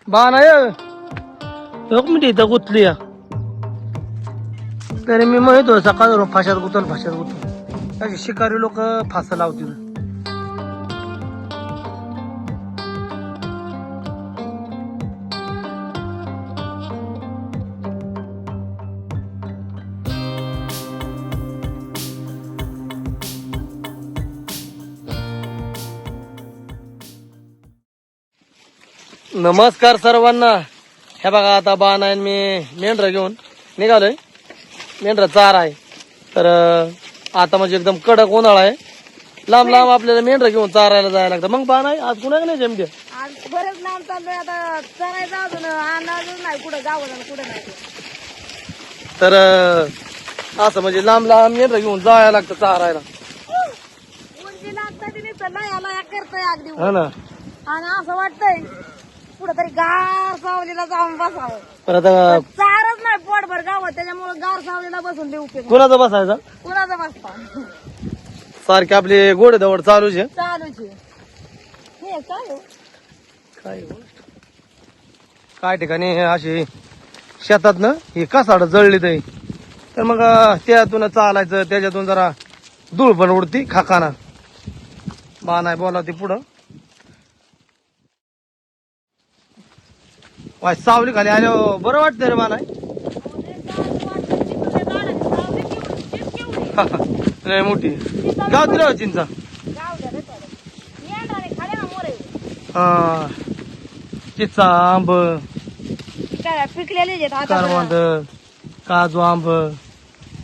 बा नाही एक मिनिट इथं गुतली या तरी मी म्हणतो सकाळ फाशात गुतून अशी शिकारी लोक फासा लावतील. नमस्कार सर्वांना. हे बघा आता बाण आहे मी मेंढरा घेऊन निघालोय. मेंढरा चार आहे तर आता म्हणजे एकदम कडक उन्हाळा आहे. लांब लांब आपल्याला मेंढरा घेऊन चारायला जायला लागतं. मग बाण आहे आज कुणा नाही जमते. आज बरेच लांब चाललोय आता चरायचं अजून अंदाजच नाही कुठं गावाला कुठं नाही. तर असं म्हणजे लांब लांब मेंढरा घेऊन जायला लागतं चारायला. उंची लागतं तिने लाया करतोय अगदी हा ना. आणि असं वाटतंय कुठं तरी गार सावलीला जाऊन बसावं. पण आता चारच नाही पोटभर गावात त्याच्यामुळे गार सावलीला बसून देऊ कुणाचा बसायचा कुणाचा बसता सारखे आपले घोडे दवड चालूच आहे. चालूच आहे. हे काय हो? काय ठिकाणी हे अशी शेतात ना हे कासाड जळली तर मग त्यातून चालायचं. त्याच्यातून जरा धूळ पण उडती खाकाना. बा नाही बोलावती पुढं. वाय सावली खाली आल्यावर बरं वाटतं रे मला. लय मोठी गावती राव चिंचा. हा चिंचा आंब काय पिकलेले करवंद काजू आंब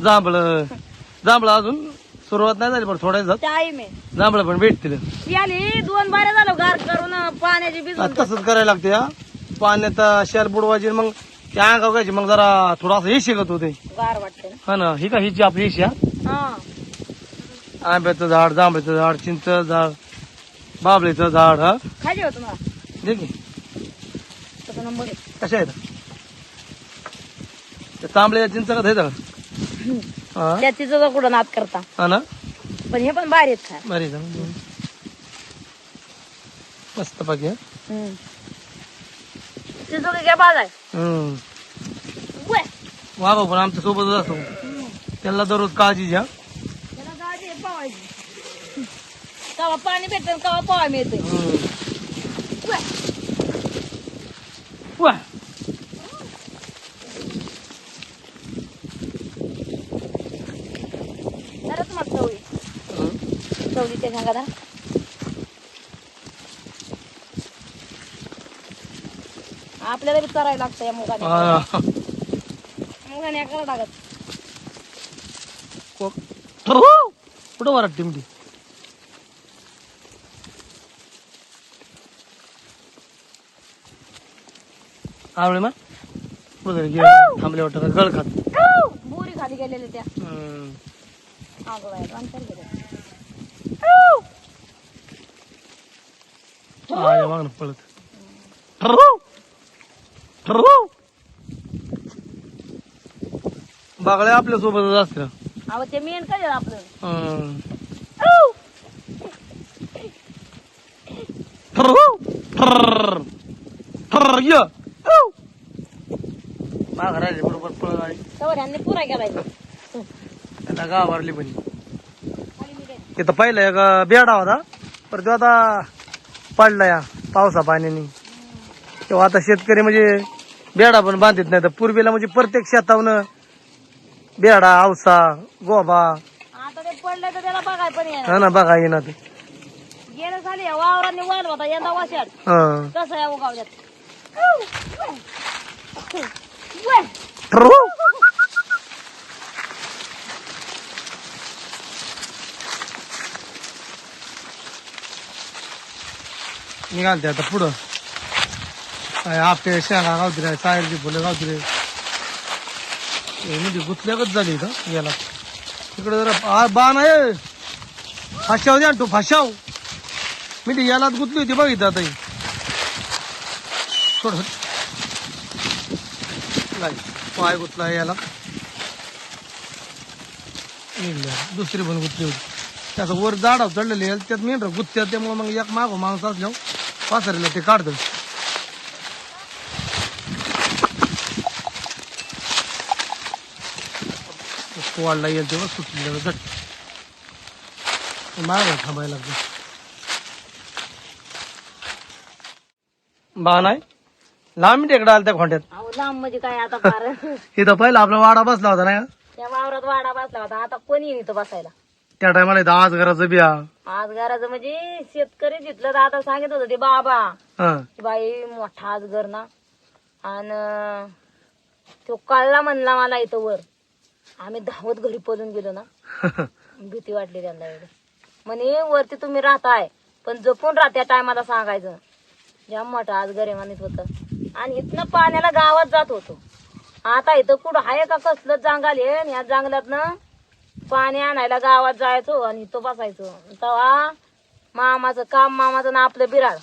जांभळ अजून सुरुवात नाही झाली पण थोड्या टाइम आहे. जांभळ पण भेटतील. याली 2 बाऱ्या झालं गार करून पाण्याची भिजून तसंच करायला लागते. हा पाण्यात शेल बुडवायची मग त्या अंगावर घ्यायची मग जरा थोडासा हे शिकत होते. गार वाटते हा ना. ही का हिची आपली हिशी. हा आंब्याचं झाड जांभळीचं झाड चिंचचं झाड बाबळीचं झाड. हा खायचे होतं मला दे की तसा नंबर आहे. कशा आहेत त्या तांबड्याच्या चिंच का येतं का. त्या तिचा कुठं नाद करता हा ना. पण हे पण भारी आहेत खाय. बरी मस्त पाकी. तिचं काय बाज आहे. वा पण आमच्या सोबतच असतो. त्याला दररोज काळजी घ्या. त्याला गाडी आहे पावायची. कवा पाणी भेटतं कवा पावा मिळते. वा जरा तुम्हाला चवळी चवळी ते सांगा ना. आपल्याला बी चरायला लागतं या मुगाने. मुगाने एकाला टाकत कुठं वरात टिमटी. आवळे मा पुढे थांबले वाटत गळ खात बोरी खाली गेलेले त्या अंतर मागणं पळत बागड्या आपल्या सोबतच असत्या. अहो ते मेन काय आपलं माघारायचे बरोबर पळ आहे. सवऱ्यांनी पुरा केलाय. त्याला गावारली पण तिथं पहिलं एक बेडा होता पर तो आता पडला या पावसा पाण्याने. तेव्हा आता शेतकरी म्हणजे बेडा पण बांधित नाही. तर पूर्वीला म्हणजे प्रत्येक शेतावून बेडा औसा गोबा. आता ते पडलं तर त्याला बघाय पण हा ना बघा येणार ते गेलं झाली वावरांनी वाल होता यंदा वाशाड कसं आहे उगावल्यात. निघालते आता पुढं आपटे शेंगा गावती रे सायरची फुलं गावती रे. म्हणजे गुतल्यागच झाली का याला. तिकडे जरा बाण आहे फाशाव द्या तो फाशाव मी यालाच गुतली होती बघितलं आता. थोड पाय गुतला याला दुसरी पण गुतली होती. त्याचं वर झाडाव चढलेली त्यात मेंढर गुत्त्या त्यामुळे मग एक मागो माणूस असल्यावर पासरीला ते काढतं. वाढला येईल तेव्हा सुटलेलं झट माग थांबायला लागतं. बा नाही लांब टेकडं आलं त्या खोंड्यात. अहो लांब म्हणजे काय आता फार इथं पहिला आपला वाडा बसला होता ना त्या वावरात वाडा बसला होता. आता कोणी येईल इथं बसायला. त्या टायमाला इथं आज घराचं बिया. आज घराचं म्हणजे शेतकरी जिथलं आता सांगितलं होतं ते बाबा हं. की बाई मोठा आज घर ना. आणि तो कळला म्हणला मला इथं वर. आम्ही धावत घरी पळून गेलो ना. भीती वाटली त्यांना एवढी. म्हणे वरती तुम्ही राहताय पण जपून राहा. त्या टायमाला सांगायचं जाम मोठा आज घरे म्हणत होतं. आणि इथनं पाण्याला गावात जात होतो. आता इथं कुठं आहे का कसलं जंगल आहे. आणि या जंगलातनं पाणी आणायला गावात जायचो आणि इथं बसायचो. तेव्हा मामाचं काम मामाचं ना आपलं बिराड.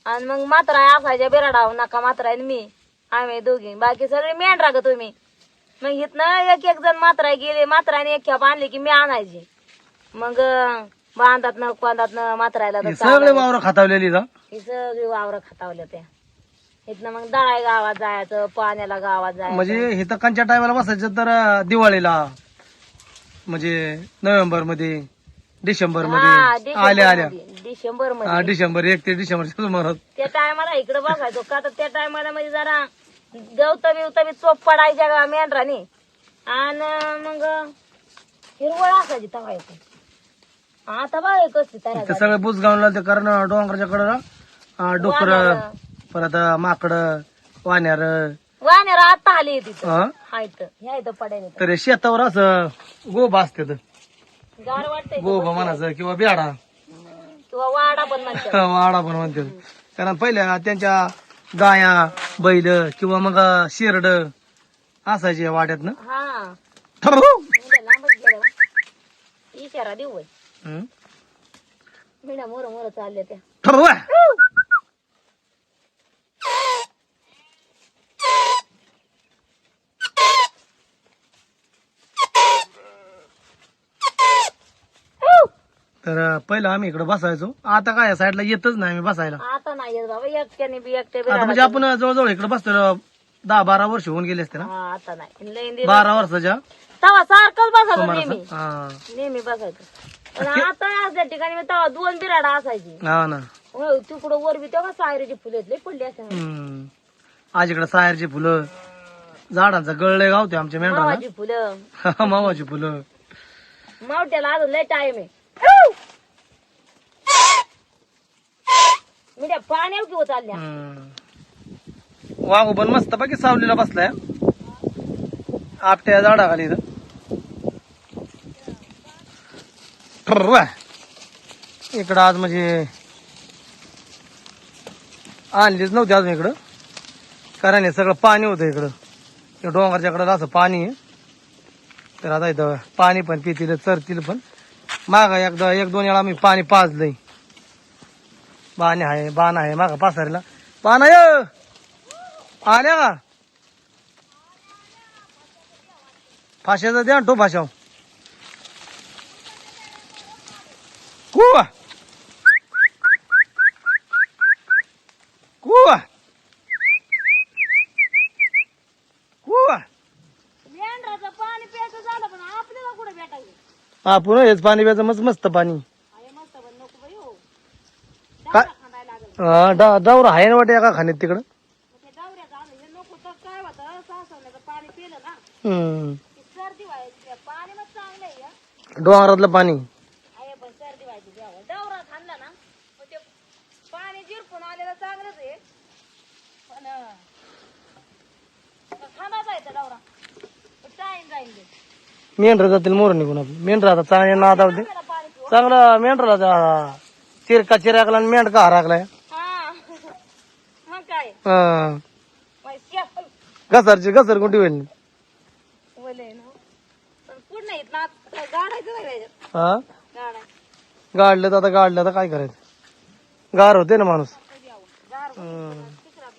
आणि मग मात्रा असायच्या बिराडाव नका मात्रा मी आम्ही दोघी बाकी सगळे मेंढरा ग तुम्ही. मग इथनं एक एक जण मात्रा गेले. मात्राने एक खेप आणली की मी आणायची. मग बांधात न कोंदात न मात्रायला हे सगळे वावर खातावलेली का? ही सगळी वावर खातावल्या त्या. इथनं मग दळाय गावात जायचं पाण्याला गावात जायचं. म्हणजे इथं कंच्या टायमाला बसायचं तर दिवाळीला म्हणजे नोव्हेंबर मध्ये डिसेंबर मध्ये आल्या आल्या डिसेंबर मध्ये डिसेंबर 1 ते डिसेंबर सुमारास त्या टायमाला इकडे बघायचो का तर त्या टायमाला म्हणजे जरा गवता बिवता चोप पडायच्या मेंढराने. आणि मग हिरवळ असायची तवायची. आता बघ कसली ते तयार सगळे बुजगावला ते कारण डोंगराच्या कडं डुकर परत माकड वाण्यार वाण्याला आता आली तिथं हं? हायत ह्या इथं पडायला तर शेतावर असं गोबा असते गार वाटतंय गोबा म्हणायचं किंवा बेडा किंवा वाडा पण म्हणतात. वाडा पण म्हणते. कारण पहिल्या त्यांच्या गाया बैल किंवा मग शेरड असायचे वाड्यातनं. हा ठरव. लांबच गेलं ना. इशारा देऊ बाई. हं? मिडा मोर मोर चालल्या त्या. ठरव. तर पहिलं आम्ही इकडे बसायचो. आता काय साईडला येतच नाही आम्ही बसायला. आता नाही येत बाबा एकट्याने बी एकटे आता म्हणजे आपण जवळजवळ इकडे बसतो 10-12 वर्ष होऊन गेले असते ना. हा आता नाही लई 12 वर्षाच्या तवा सारखंच बसायचं सुमारास. नेहमी हा नेहमी बसायचं. पण आता त्या ठिकाणी मी तवा 2 बिराडा असायची. हा ना. हो तिकडं वर बी तेव्हा सायरीची फुले लई पडली असं हम्म. आज इकडे सायरची फुलं झाडांचा गळले गावते आमच्या मेंढराला. मावाची फुलं मावाची फुलं. मावट्याला अजून लय टाइम आहे. मी त्या पाण्यावर किंवा चालल्या वाघू पण मस्त बाकी सावलीला बसलाय आपट्या झाडाखाली इथं. इकडं आज म्हणजे आणलीच नव्हती अजून इकडं कारण हे सगळं पाणी होतं इकडं. डोंगरच्या कडं असं पाणी आहे. तर आता इथं पाणी पण पितील चरतील पण. माग एकदा 1-2 वेळा आम्ही पाणी पाजलंय. बाण आहे माग पासारीला बाण आहे. आल्या का फाश्याचा द्या तो फाशाव कुवा कुवा कुवा. मेंढराचं पाणी प्यायचं झालं पण आपल्याला कुठे भेटायचं. आपण हेच पाणी प्यायचं मस्त मस्त पाणी. अरे मस्त पण नको बाई हो. काय खांदायला लागल. डवरा आहे ना वाटे एका खाण्यात तिकडं. मग ते दौऱ्याचं आलं हे नको तर काय होतं सासवण्याचं पाणी पिलं ना हम्म. की सर्दी व्हायची. पाणी मग चांगलं आहे या. डोंगरातलं पाणी आहे पण सर्दी व्हायची जेव्हा दौरा खाल्ला ना मग ते पाणी जिरपून आलेलं चांगलंच आहे. पण खांदा जायचं दौरा टाईम जाईल ते. मेंढर जातील मोर निघून आपलं. मेंढर आता चांगल्या नाद होते त्याला पाणी पिऊ. चांगला मेंढराला चिरकाला आणि मेंढका हराकलाय. हा मग काय घसर कुठे होईल. बोले ना पण पुढे नाही ना गाडायचं नाही त्याच्यात. हा गाडाय गाडलं तर काय करायचं. गार होते ना माणूस. गार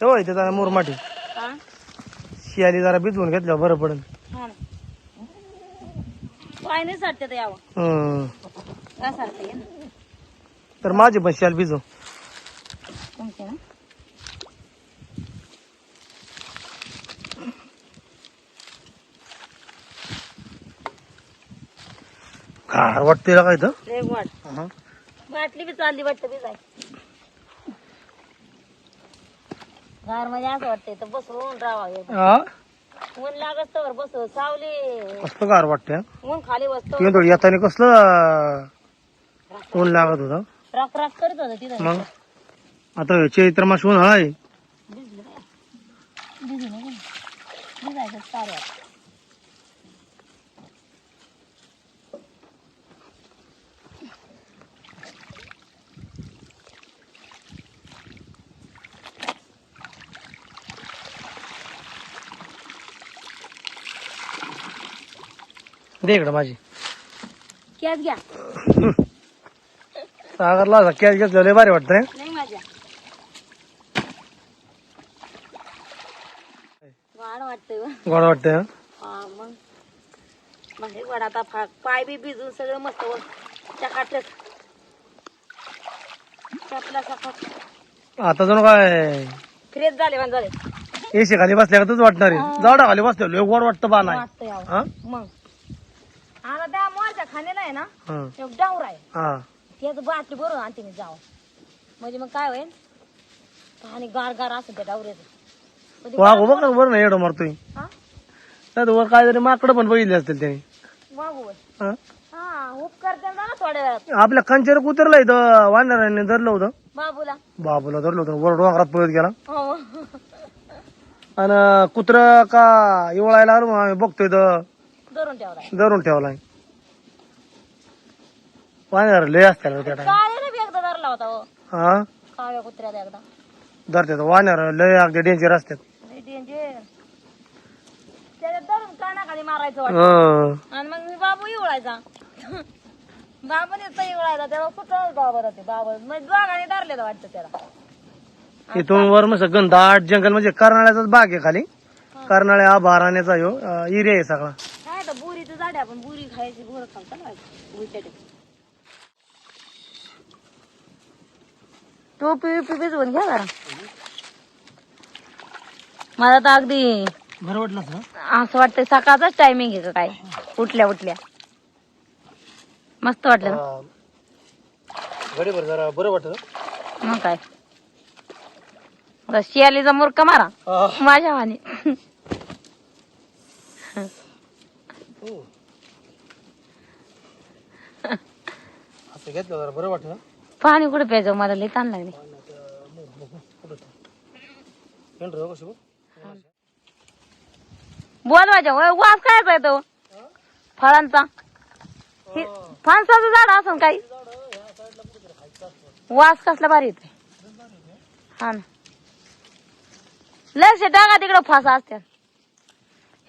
होय ते जरा मुरमाटी हा शियाली जरा भिजवून घेतल्यावर बरं पडेल. हा ना पाय नाही साठते यावं का सारखं ना तर माझी पण शियाल भिजव. तुमचे ना गार वाटते का इथं? लय वाट हा. बाटली बी चालली वाटतं बी जाय गार म्हणजे असं वाटतंय तर बसवून राहावं हा? ऊन लागत तर बस सावली कसलं गार वाटते हा? ऊन खाली बसतो तिकडे थोडी येताना कसलं ऊन लागत होतं. राख राख करत होतं तिथं मग आता चैत्र मास ऊन आहे. भिजलं काय भिजू नको भिजायचं सारे दे इकडं माझी कॅच घ्या सागरला असा कॅच घेतलं लय भारी वाटतंय. नाही माझ्या वाढ वाटतंय गोड वाटतंय हा? हा मग भारी वाढ आता पाय बी भिजून सगळं मस्त चकाटक चपला सकाळ आता जणू काय फ्रेश झाले म्हणजे झाले एसी खाली बसल्या का तुझं वाटणार आहे. झाडा खाली बसल्या लय गोड वाटतं बा नाही. वाटतंय अहो. हा? मग आता त्या मोरच्या खाण्याला आहे ना हा. एक डावर आहे हा. त्याच बाटली भरून आणते मी जावं म्हणजे मग काय होईल पाणी गार गार असं त्या डावऱ्याचं वाघ बघ ना बरं नाही एवढं मारतोय. हा नाही तर वर काहीतरी माकडं पण बघितले असतील त्याने. वागू हा? हा उपकार त्यांना ना थोड्या वेळात आपल्या कंचेर उतरलं इथं वानराने धरलं होतं. बाबूला बाबूला धरलं होतं वर डोंगरात पळत गेला हो आणि कुत्र का इवळायला आलो आम्ही बघतोय तर धरून ठेवला धरून ठेवलाय. वानर लय असतात त्या टाइम. काळ्याने बी एकदा धरला होता हो हा काळ्या कुत्र्याला एकदा धरतात वानर लय अगदी डेंजर असतात. डेंजर त्याच्यात धरून कानाखाली मारायचं वाटतं हं. आणि मग मी बाबू इवळायचा बाबूने इवळायचा तेव्हा कुठं बाबा राहते बाबा मग दोघांनी धरलेलं वाटतं त्याला इथून वर मग सगळं दाट जंगल म्हणजे कर्नाळ्याचाच बाग आहे खाली. कर्नाळ्या आभाराण्याचा ह्यो एरिया आहे सगळा. काय तर बुरीचं झाड आहे आपण बुरी खायची घोर खालता बुरीच्या टोपी विपी भिजवून घ्या जरा मला तर अगदी बरं वाटलं असं वाटतंय सकाळचाच टायमिंग आहे का काय उठल्या उठल्या मस्त वाटलं ना गडी बरं जरा बरं वाटत. मग काय शियालीचा मुरका मारा माझ्या वाणी असं घेतलं जरा बरं वाटत. पाणी कुठे प्यायचं मला लई ताण लागले बोल माझ्या वास काय येतो फळांचा फणसाचं झाड असं काही वास कसला भारी येते हा ना लस डागा तिकडं फासा असतात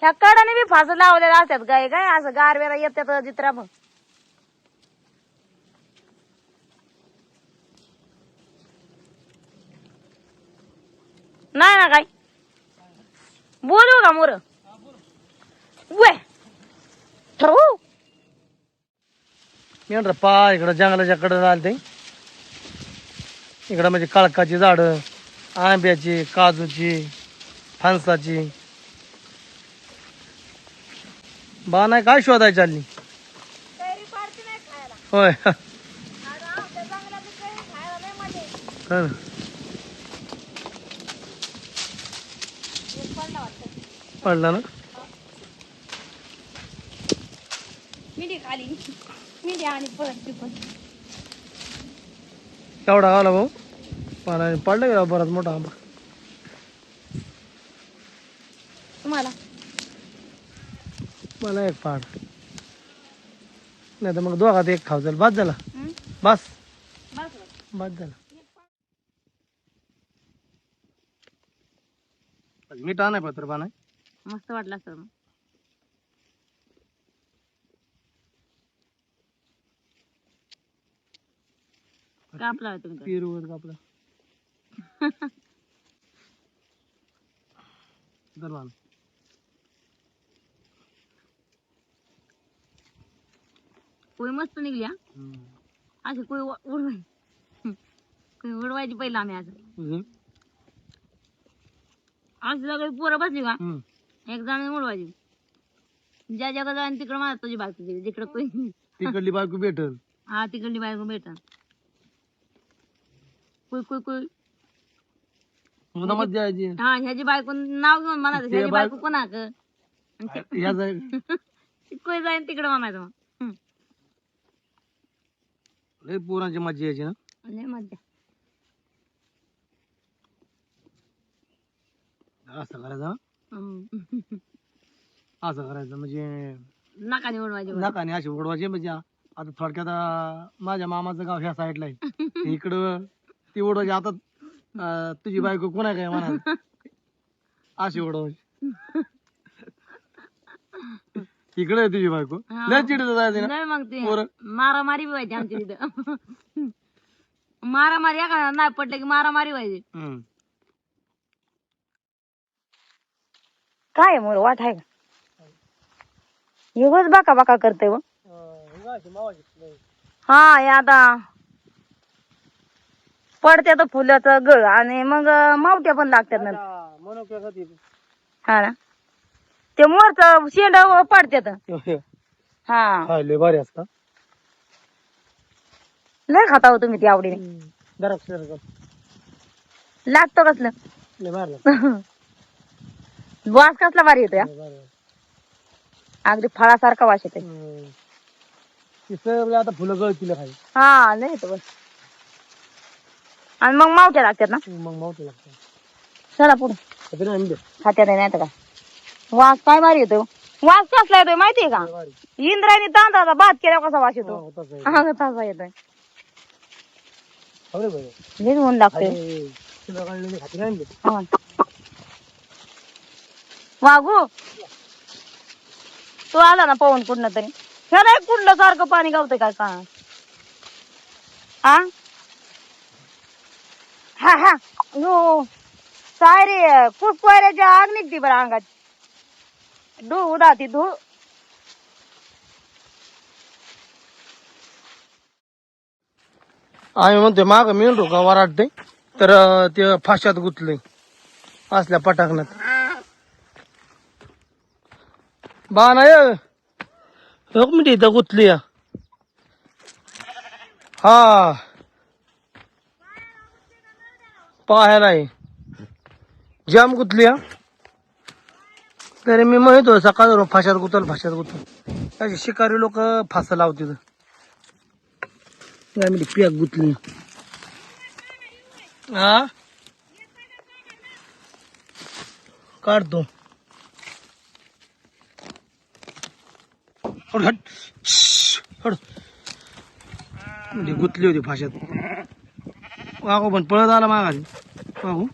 ह्या कडाने बी फास लावलेल्या असतात गाय काय असं गारव्याला येतात जित्रा मग नाही ना काय बोलू का मोर वे ठरवू मी म्हणलं पा इकडं जंगलाच्या कडे आलं ते इकडं म्हणजे काळकाची झाडं आंब्याची काजूची फणसाची बा नाही काय शोधायची चालली कैरी पाडती नाही खायला होय. आता आमच्या जंगलात कैरी खायला नाही मजा येते. हा ना. एक पडला वाटतं पडला ना. मिठी खाली मिठी आणि परत ती पण एवढा आला भाऊ पाण्याने पडला गेला बराच मोठा आंबा. तुम्हाला मला एक पाड नाही तर मग दोघात एक खाऊ झालं बस झाला बस बस बस झाला. मीठ नाही पत्र बा नाही मस्त वाटलं सर कापला होता तुम्ही पेरूवर कापला दरवान कोळी मस्त निघली हा अशी कोळी उडवायची कोळी उडवायची पहिला आम्ही आज अशी सगळी पोरं बसली का एक जण उडवायची ज्या जगा जाईन तिकडं मला तुझी बाग तुझी जिकडं कोळी तिकडली बायको भेटल. हा तिकडली बायको भेटन. कुय कुय कुय. पुन्हा मजा यायची. हा ह्याची बायको नाव घेऊन म्हणायचं ते ह्याची बायको बायको- कोणाक या जाय- कुय जाईन तिकडे म्हणायचं मग. लय पोरांची मजा यायची ना. लय मज्जा. असं करायचं ना? हम्म. असं करायचं म्हणजे नका निवडवायचे नाकाने अशी उडवायची म्हणजे आता थोडक्यात माझ्या मामाचं गाव ह्या साईडला आहे. इकडं ती उडवायची. आता तुझी बायको कोणा काय म्हणा अशी उडवायची. इकडे आहे तुझी बायको. हा. लय चिडत जायचं ना नाही मग ते पोरं. मारामारी बी व्हायची आमच्या तिथं. मारामारी एका नाही पडलं की मारामारी व्हायची. हम्म. काय मोर वाट आहे का एवढंच बाका बाका करते व. हा हे आता पडते तर फुलाचं गळ आणि मग मावट्या पण लागतात ना. हा ना ते मोरच शेंड पडतात. हा लय भारी असता. लय खाता हो तुम्ही ती आवडीने. लागतं कसलं लय भारी लागतं. वास कसला भारी येतो अगदी फळासारखा वास येतो. आता फुलं गळतील खाली. हा लय येतो बस. आणि मग मावट्या लागतात ना. मग मावते लागतं. चला पुढे खात्यात नाही तर काय वास काय भारी येतो. वास कसला येतोय माहितीये का इंद्रायणी तांदळाचा भात केल्यावर कसा वास येतो. हा तसा येतोय. लय ऊन लागतंय. हा. वाघू तू आला ना पवन कुठनं तरी ह्याला एक कुठलं सारखं पाणी गावतंय काय का. हा हा हा नो सायरे कुसवायऱ्याच्या आग निघती बरं अंगात. धू उदाती धू. आम्ही म्हणतोय माग मेंढरू का वराडते तर ते फाशात गुतलंय असल्या पटाकण्यात. बाणाय एक मिनिट इथं गुतली या. हा पाहायला आहे जाम गुतली या. तरी मी म्हणतो सकाळ फाशात गुतल अशी शिकारी लोक फास लावतील. काय म्हणजे पॅक गुतली. हा काढतो. हट हट हट. म्हणजे गुतली होती फाशात. वागू पण पळत आला मागाली. वागू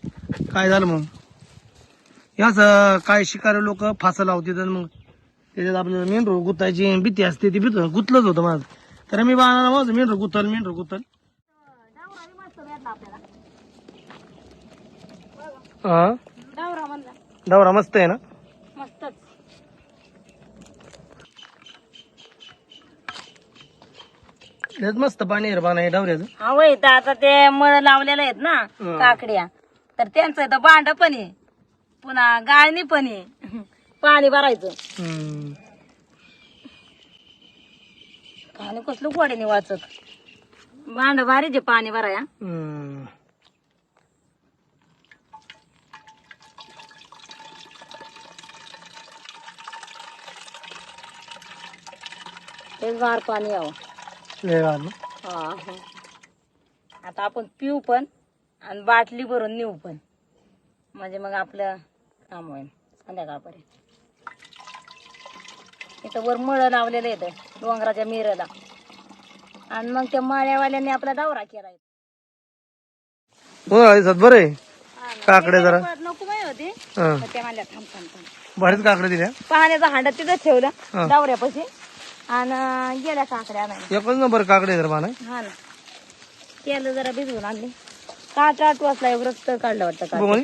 काय झालं मग याच काय शिकारी लोक फास लावते तर मग त्याच्यात आपल्याला मेंढरू गुतायची भीती असते. ती भीत गुतलंच होतं माझं. तर मी बाळाला माझं मेंढरू गुतल. हा दौरा मस्त आहे ना. मस्तच. लयच मस्त पाणी आहे बाणा डवऱ्याचं. हा वय तर आता ते मळ लावलेले आहेत ना काकड्या तर त्यांचं इथं भांड पण आहे पुन्हा गाळणी पण आहे. पाणी भरायचं पाणी कसलं गोड्याने वाचत भांड भारीचे पाणी भराया. तेच गार पाणी यावं. हा हा. आता आपण पिऊ पण आणि बाटली भरून नेऊ पण म्हणजे मग आपलं काम होईल संध्याकाळपर्यंत. इथं वर मळ लावलेलं येतं डोंगराच्या मिरला आणि मग त्या मळ्यावाल्यांनी आपला दौरा केला. बरं आहे काकडे जरा नको माहिती होती तर त्या म्हणल्या थांब थांब थांब भारीच काकडे दिल्या. पाण्याचा हांडा तिथं ठेवला दौऱ्यापाशी आणि गेल्या काकड्या नाही. एकच नंबर काकडे जरा बाणा. हा ना केलं जरा भिजवून आणली. काट वाजला एवढं रक्त काढलं वाटतं का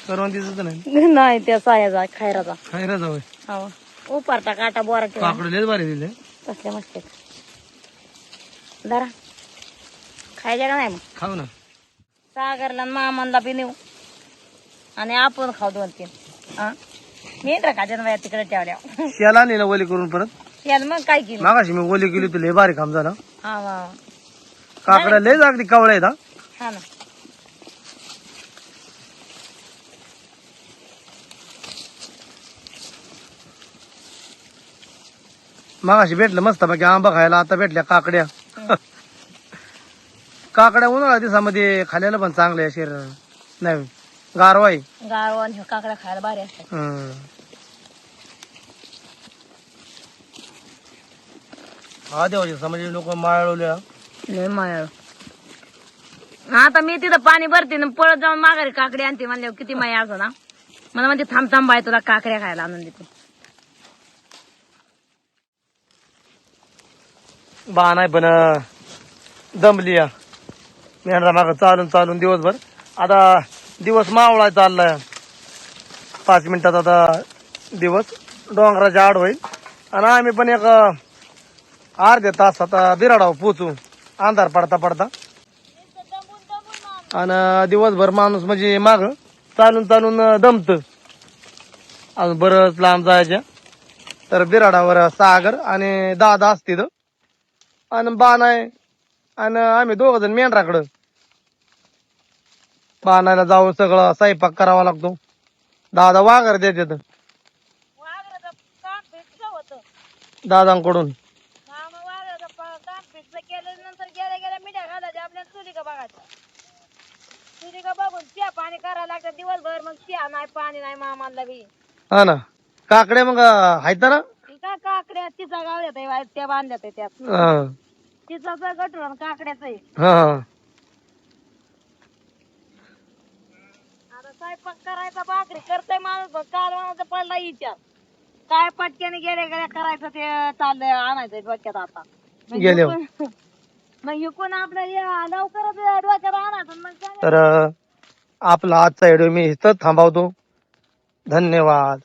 करवंदीच नाही नाही त्या सायाचा खैराचा खायला जाऊ. हो उपारता काटा बोरा ठेवा काकडे लयच भारी दिले. कसले मस्त जरा खायच्या का नाही मग खाऊ ना. सागरला आणि मामांना बी नेऊ आणि आपण खाऊ 2-3. हा मेंढरा खायच्या बाया तिकडे ठेवल्या. शेला नेलं वली करून परत याला मग काय केलं मागाशी मी ओली केली होती, लय भारी काम झालं. हा वा काकड्या लय अगदी कवळ्या आहेत हा. हा ना मागाशी भेटलं मस्त बाकी आंबा खायला, आता भेटल्या काकड्या. काकड्या उन्हाळ्या दिवसामध्ये खाल्याला पण चांगले आहे शरीर, नाही गारवा आहे. गारवा आणि काकड्या खायला भारी असतात. हम्म. हा देवाची म्हणजे लोक माळवल्या. लय माया आता मी तिथं पाणी भरते ना पळत जाऊन माघारी काकडी आणते म्हणल्यावर किती माया असं ना. मला म्हणते थांब थांब बाय तुला काकड्या खायला आणून देते. बा नाही पण दमली या मेंढरा माग चालून चालून दिवसभर. आता दिवस मावळा चाललाय, 5 मिनिटात आता दिवस डोंगराच्या आड होईल. आणि आम्ही पण एक अर्ध्या तासात बिराडावर पोचू, अंधार पडता पडता. आणि दिवसभर माणूस म्हणजे माग चालून चालून दमत. अजून बरंच लांब जायच्या. तर बिराडावर सागर आणि दादा असतील आणि बाण आहे. आणि आम्ही 2 जण मेंढराकडं. बाणायला जाऊन सगळं स्वयंपाक करावा लागतो. दादा वाघर देतात दादांकडून. केल्यानंतर गेल्या गेल्या मिठ्या घालायच्या आपल्या चुली का बघायचं. चुली का बघून चहा पाणी करायला लागतं दिवसभर. मग चहा नाही पाणी नाही मामाला बी. हा ना. काकड्या मग आहेत ना. काय काकड्या तिचा गावल्यात त्या बांधल्यात त्यात. हा तिचा गटून काकड्याच आहे. हा. आता स्वयंपाक करायचा भाकरी करतोय माणूस. काल माणूस पडला विचार काय पटक्याने गेल्या गेल्या करायचं ते चाललंय आणायचंय डोक्यात आता. गेल्यावर मग इकून आपलं लवकरच डोक्यात आणायचं मग. तर आपला आजचा व्हिडिओ मी इथं थांबवतो. धन्यवाद.